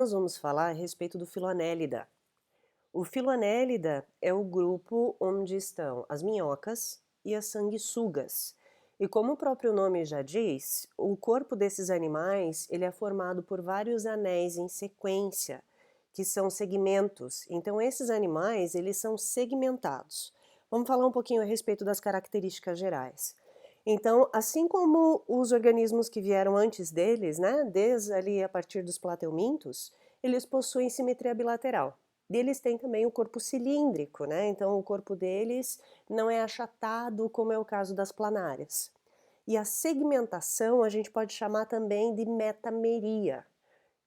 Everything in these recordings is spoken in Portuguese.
Nós vamos falar a respeito do Filoannelida. O Filoannelida é o grupo onde estão as minhocas e as sanguessugas. E como o próprio nome já diz, o corpo desses animais ele é formado por vários anéis em sequência, que são segmentos. Então esses animais eles são segmentados. Vamos falar um pouquinho a respeito das características gerais. Então, assim como os organismos que vieram antes deles, né, desde ali a partir dos plateumintos, eles possuem simetria bilateral. Eles têm também o corpo cilíndrico, né? Então o corpo deles não é achatado como é o caso das planárias. E a segmentação a gente pode chamar também de metameria,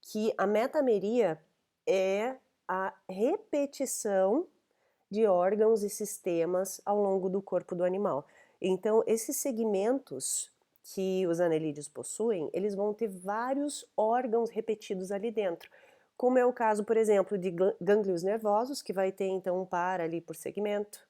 que a metameria é a repetição de órgãos e sistemas ao longo do corpo do animal. Então esses segmentos que os anelídeos possuem, eles vão ter vários órgãos repetidos ali dentro, como é o caso, por exemplo, de gânglios nervosos, que vai ter então um par ali por segmento.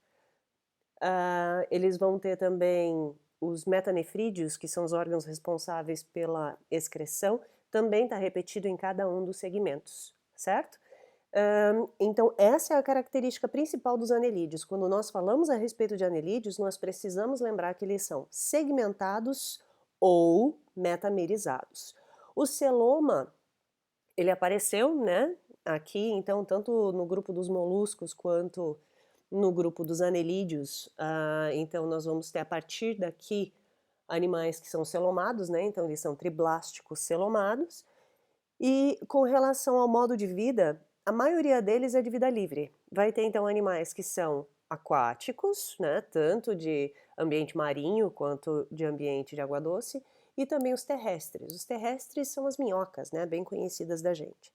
Eles vão ter também os metanefrídeos, que são os órgãos responsáveis pela excreção, também está repetido em cada um dos segmentos, certo? Então essa é a característica principal dos anelídeos. Quando nós falamos a respeito de anelídeos, nós precisamos lembrar que eles são segmentados ou metamerizados. O celoma ele apareceu, né, aqui, então, tanto no grupo dos moluscos quanto no grupo dos anelídeos. Então nós vamos ter a partir daqui animais que são celomados, né, então eles são triblásticos celomados. E com relação ao modo de vida, a maioria deles é de vida livre. Vai ter então animais que são aquáticos, né, tanto de ambiente marinho quanto de ambiente de água doce, e também os terrestres. Os terrestres são as minhocas, né, bem conhecidas da gente.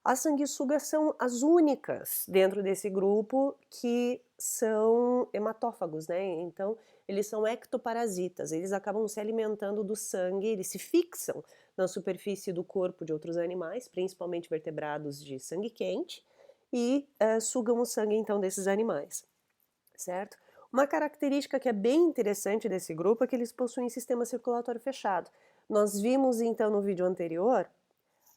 As sanguessugas são as únicas dentro desse grupo que são hematófagos, né? Então, eles são ectoparasitas, eles acabam se alimentando do sangue, eles se fixam na superfície do corpo de outros animais, principalmente vertebrados de sangue quente, e sugam o sangue então desses animais, certo? Uma característica que é bem interessante desse grupo é que eles possuem sistema circulatório fechado. Nós vimos então no vídeo anterior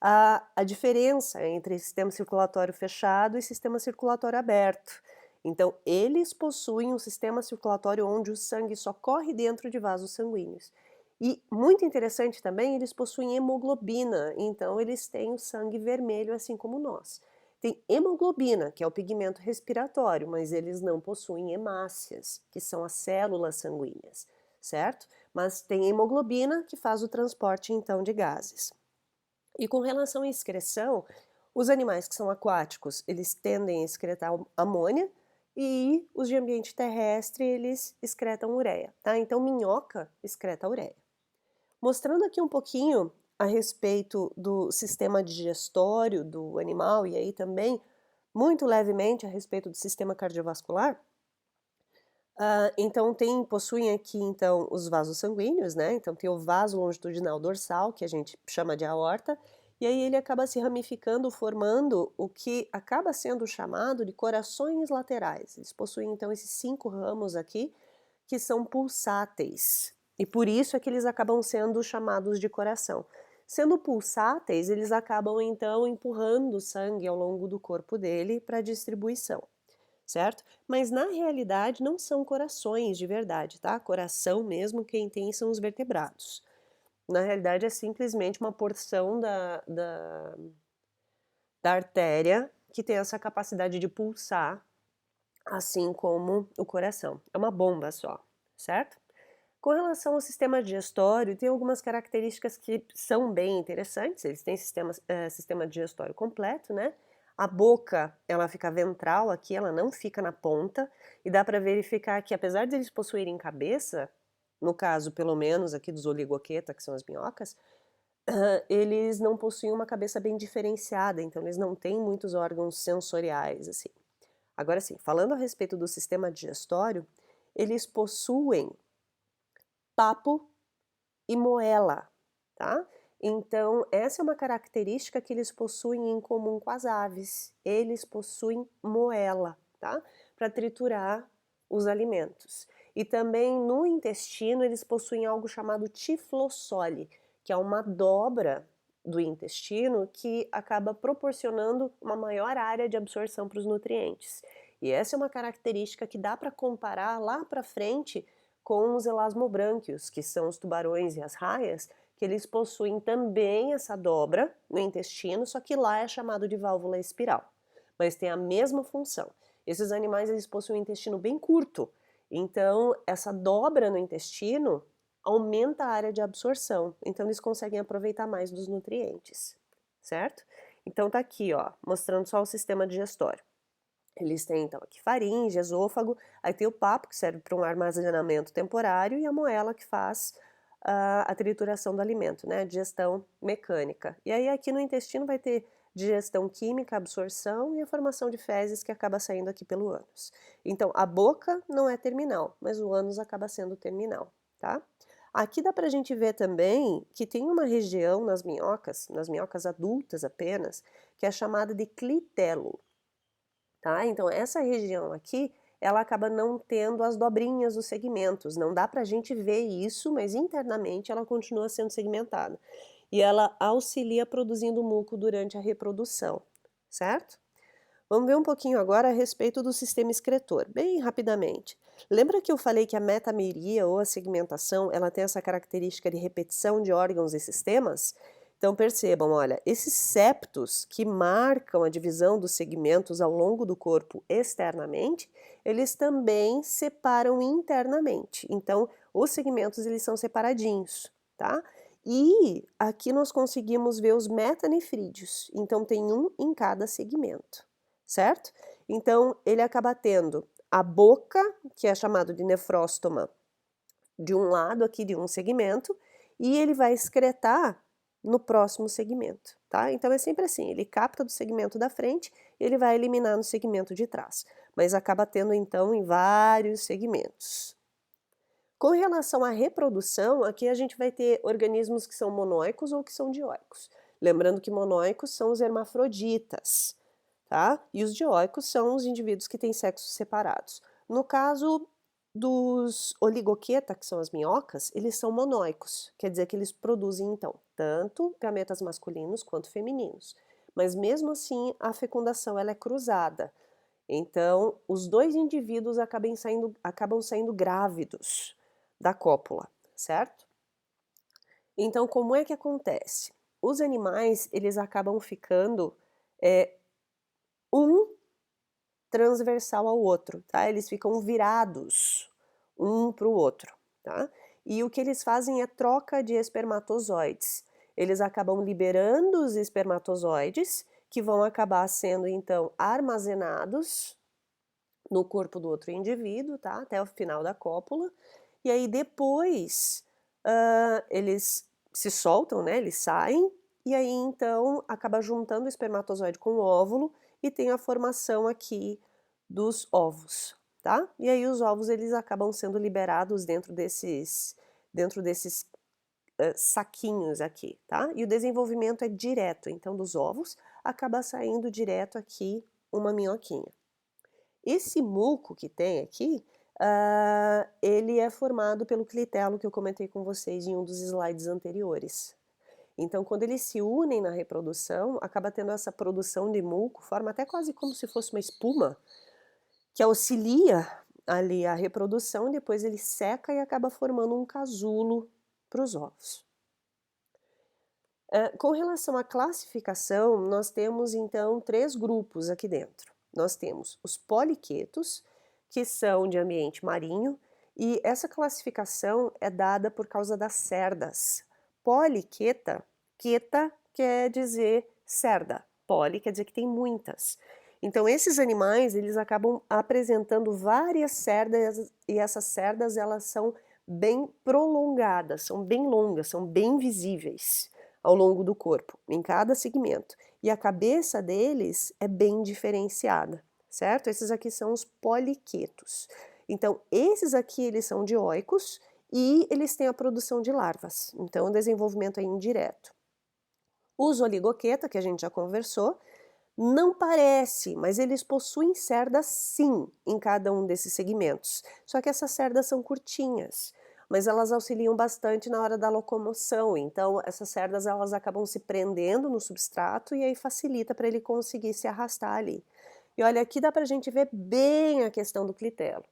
a diferença entre sistema circulatório fechado e sistema circulatório aberto. Então, eles possuem um sistema circulatório onde o sangue só corre dentro de vasos sanguíneos. E, muito interessante também, eles possuem hemoglobina, então eles têm o sangue vermelho assim como nós. Tem hemoglobina, que é o pigmento respiratório, mas eles não possuem hemácias, que são as células sanguíneas, certo? Mas tem hemoglobina, que faz o transporte então de gases. E com relação à excreção, os animais que são aquáticos, eles tendem a excretar amônia e os de ambiente terrestre, eles excretam ureia, tá? Então, minhoca excreta ureia. Mostrando aqui um pouquinho a respeito do sistema digestório do animal e aí também, muito levemente, a respeito do sistema cardiovascular. Então possuem aqui então os vasos sanguíneos, né? Então tem o vaso longitudinal dorsal, que a gente chama de aorta, e aí ele acaba se ramificando, formando o que acaba sendo chamado de corações laterais. Eles possuem então esses 5 ramos aqui, que são pulsáteis, e por isso é que eles acabam sendo chamados de coração. Sendo pulsáteis, eles acabam então empurrando o sangue ao longo do corpo dele para distribuição, certo? Mas na realidade não são corações de verdade, tá? Coração mesmo quem tem são os vertebrados. Na realidade é simplesmente uma porção da artéria que tem essa capacidade de pulsar, assim como o coração. É uma bomba só, certo? Com relação ao sistema digestório, tem algumas características que são bem interessantes. Eles têm sistema digestório completo, né? A boca, ela fica ventral aqui, ela não fica na ponta, e dá para verificar que apesar de eles possuírem cabeça, no caso pelo menos aqui dos oligoqueta, que são as minhocas, eles não possuem uma cabeça bem diferenciada, então eles não têm muitos órgãos sensoriais, assim. Agora sim, falando a respeito do sistema digestório, eles possuem papo e moela, tá? Então, essa é uma característica que eles possuem em comum com as aves. Eles possuem moela, tá? Para triturar os alimentos. E também no intestino eles possuem algo chamado tiflossole, que é uma dobra do intestino que acaba proporcionando uma maior área de absorção para os nutrientes. E essa é uma característica que dá para comparar lá para frente com os elasmobrânquios, que são os tubarões e as raias, que eles possuem também essa dobra no intestino, só que lá é chamado de válvula espiral, mas tem a mesma função. Esses animais eles possuem um intestino bem curto, então essa dobra no intestino aumenta a área de absorção, então eles conseguem aproveitar mais dos nutrientes, certo? Então tá aqui, ó, mostrando só o sistema digestório. Eles têm então aqui faringe, esôfago, aí tem o papo que serve para um armazenamento temporário e a moela que faz a trituração do alimento, né, a digestão mecânica. E aí aqui no intestino vai ter digestão química, absorção e a formação de fezes que acaba saindo aqui pelo ânus. Então a boca não é terminal, mas o ânus acaba sendo terminal, tá? Aqui dá pra gente ver também que tem uma região nas minhocas adultas apenas, que é chamada de clitelo, tá? Então essa região aqui, ela acaba não tendo as dobrinhas dos segmentos, não dá pra gente ver isso, mas internamente ela continua sendo segmentada. E ela auxilia produzindo muco durante a reprodução, certo? Vamos ver um pouquinho agora a respeito do sistema excretor, bem rapidamente. Lembra que eu falei que a metameria ou a segmentação, ela tem essa característica de repetição de órgãos e sistemas? Então percebam, olha, esses septos que marcam a divisão dos segmentos ao longo do corpo externamente, eles também separam internamente. Então, os segmentos eles são separadinhos, tá? E aqui nós conseguimos ver os metanefrídeos, então tem um em cada segmento, certo? Então, ele acaba tendo a boca, que é chamado de nefróstoma, de um lado aqui de um segmento, e ele vai excretar no próximo segmento, tá? Então é sempre assim, ele capta do segmento da frente, ele vai eliminar no segmento de trás, mas acaba tendo então em vários segmentos. Com relação à reprodução, aqui a gente vai ter organismos que são monóicos ou que são dioicos. Lembrando que monóicos são os hermafroditas, tá? E os dioicos são os indivíduos que têm sexos separados. No caso dos oligoqueta, que são as minhocas, eles são monóicos, quer dizer que eles produzem, então, tanto gametas masculinos quanto femininos. Mas mesmo assim, a fecundação ela é cruzada. Então, os dois indivíduos acabam saindo grávidos da cópula, certo? Então, como é que acontece? Os animais, eles acabam ficando um transversal ao outro, tá? Eles ficam virados um para o outro, tá? E o que eles fazem é troca de espermatozoides. Eles acabam liberando os espermatozoides, que vão acabar sendo, então, armazenados no corpo do outro indivíduo, tá? Até o final da cópula. E aí depois eles se soltam, né? Eles saem e aí então acaba juntando o espermatozoide com o óvulo e tem a formação aqui dos ovos, tá? E aí os ovos eles acabam sendo liberados dentro desses saquinhos aqui, tá? E o desenvolvimento é direto, então dos ovos acaba saindo direto aqui uma minhoquinha. Esse muco que tem aqui, ele é formado pelo clitelo que eu comentei com vocês em um dos slides anteriores. Então, quando eles se unem na reprodução, acaba tendo essa produção de muco, forma até quase como se fosse uma espuma, que auxilia ali a reprodução, e depois ele seca e acaba formando um casulo para os ovos. Com relação à classificação, nós temos então 3 grupos aqui dentro. Nós temos os poliquetos, que são de ambiente marinho, e essa classificação é dada por causa das cerdas. Poliqueta, queta quer dizer cerda, poli quer dizer que tem muitas. Então esses animais, eles acabam apresentando várias cerdas, e essas cerdas elas são bem prolongadas, são bem longas, são bem visíveis ao longo do corpo, em cada segmento. E a cabeça deles é bem diferenciada, certo? Esses aqui são os poliquetos. Então, esses aqui, eles são dioicos e eles têm a produção de larvas. Então, o desenvolvimento é indireto. Os oligoqueta, que a gente já conversou, não parece, mas eles possuem cerdas sim em cada um desses segmentos. Só que essas cerdas são curtinhas. mas elas auxiliam bastante na hora da locomoção, então essas cerdas elas acabam se prendendo no substrato e aí facilita para ele conseguir se arrastar ali. E olha, aqui dá pra gente ver bem a questão do clitelo.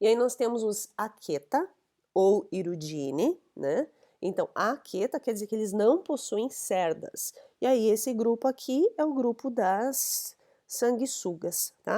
E aí nós temos os Aketa, ou Hirudine, né? Então, Aketa quer dizer que eles não possuem cerdas. E aí esse grupo aqui é o grupo das sanguessugas, tá?